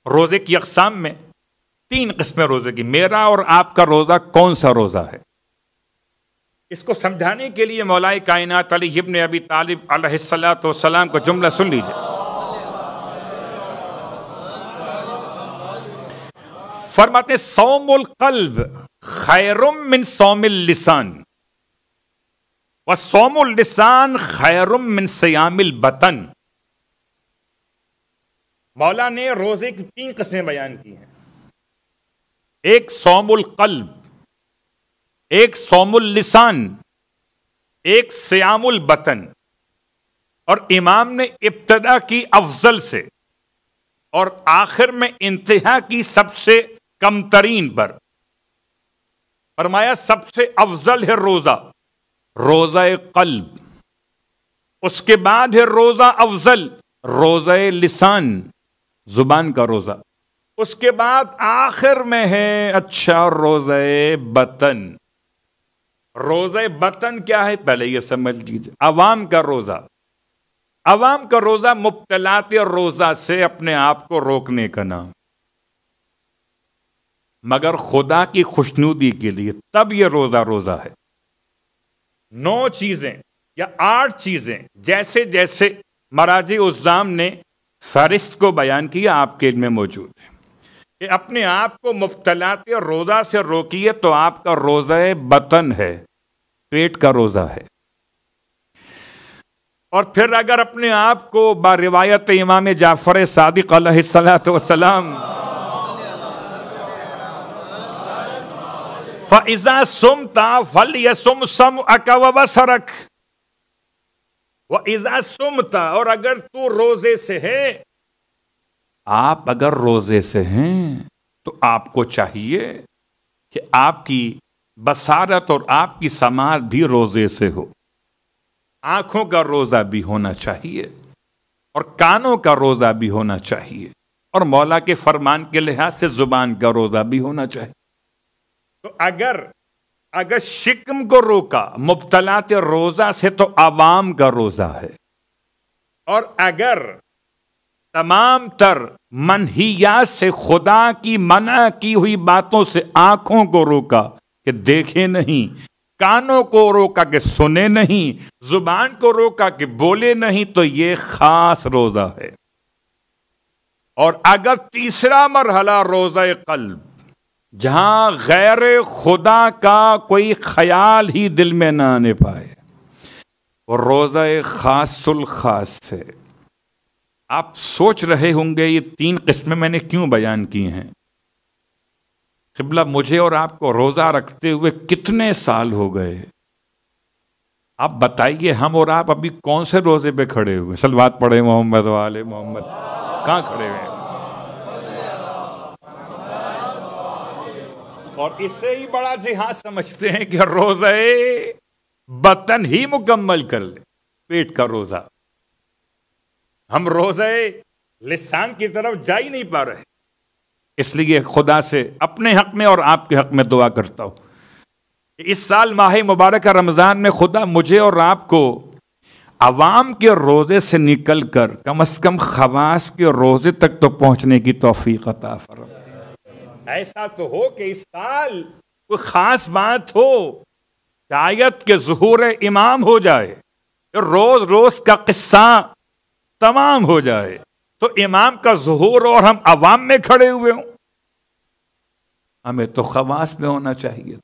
روزے کی اقسام میں 3 قسمیں روزے کی. میرا اور آپ کا روزہ کون سا روزہ ہے؟ اس کو سمجھانے کے لیے مولا کائنات علی ابن ابی طالب علیہ السلام کو جملہ سن لیجیے. فرماتے صوم القلب خیر من صوم اللسان وصوم اللسان خیر من صیام البطن. مولا نے روزے کی 3 قسمیں بیان کی ہیں. ایک صوم القلب، ایک صوم اللسان، ایک صیام البطن. اور امام نے ابتدا کی افضل سے اور آخر میں انتہا کی سب سے کم ترین پر. فرمایا سب سے افضل ہے روزہ، روزہ قلب. اس کے بعد ہے روزہ افضل، روزہ لسان، زبان کا روزہ. اس کے بعد آخر میں ہے اچھا روزہ بطن. روزہ بطن کیا ہے پہلے یہ سمجھ لیجیے. عوام کا روزہ. عوام کا روزہ مبتلات روزہ سے اپنے آپ کو روکنے کا نام، مگر خدا کی خوشنودی کے لیے تب یہ روزہ ہے. 9 چیزیں یا 8 چیزیں جیسے جیسے مراجع الزام نے فہرست کو بیان کیا آپ کے علم میں موجود ہے کہ اپنے آپ کو مبتلات روزہ سے روکیے تو آپ کا روزہ بطن ہے، پیٹ کا روزہ ہے. اور پھر اگر اپنے آپ کو با روایت امام جعفر صادق علیہ السلام فَإِذَا صُمْتَ فَلْيَصُمْ سَمْعَكَ وَبَصَرَكَ وَإِذَا صُمْتَ. اور اگر تو روزے سے ہے، آپ اگر روزے سے ہیں تو آپ کو چاہیے کہ آپ کی بصارت اور آپ کی سماعت بھی روزے سے ہو. آنکھوں کا روزہ بھی ہونا چاہیے اور کانوں کا روزہ بھی ہونا چاہیے اور مولا کے فرمان کے لحاظ سے زبان کا روزہ بھی ہونا چاہیے. تو اگر شکم کو روکا مبتلات روزہ سے تو عوام کا روزہ ہے. اور اگر تمام تر منہیات سے خدا کی منع کی ہوئی باتوں سے آنکھوں کو روکا کہ دیکھے نہیں، کانوں کو روکا کہ سنے نہیں، زبان کو روکا کہ بولے نہیں، تو یہ خاص روزہ ہے. اور اگر تیسرا مرحلہ روزہ قلب، جہاں غیر خدا کا کوئی خیال ہی دل میں نہ آنے پائے، وہ روزہ خاص الخاص ہے. آپ سوچ رہے ہوں گے یہ 3 قسمیں میں نے کیوں بیان کی ہیں. قبلہ مجھے اور آپ کو روزہ رکھتے ہوئے کتنے سال ہو گئے؟ آپ بتائیے ہم اور آپ ابھی کون سے روزے پہ کھڑے ہوئے؟ صلوات پڑھے محمد والے محمد. کہاں کھڑے ہوئے ہیں؟ اور اس سے ہی بڑا جہاد سمجھتے ہیں کہ روزہ بطن ہی مکمل کر لے، پیٹ کا روزہ. ہم روزہ لسان کی طرف جا ہی نہیں پا رہے. اس لیے خدا سے اپنے حق میں اور آپ کے حق میں دعا کرتا ہوں کہ اس سال ماہ مبارکہ رمضان میں خدا مجھے اور آپ کو عوام کے روزے سے نکل کر کم از کم خواص کے روزے تک تو پہنچنے کی توفیق عطا فرمائے. ایسا تو ہو کہ اس سال کوئی خاص بات ہو، شاید کہ ظہور امام ہو جائے، روز روز کا قصہ تمام ہو جائے تو امام کا ظہور اور ہم عوام میں کھڑے ہوئے ہوں. ہمیں تو خواص میں ہونا چاہیے.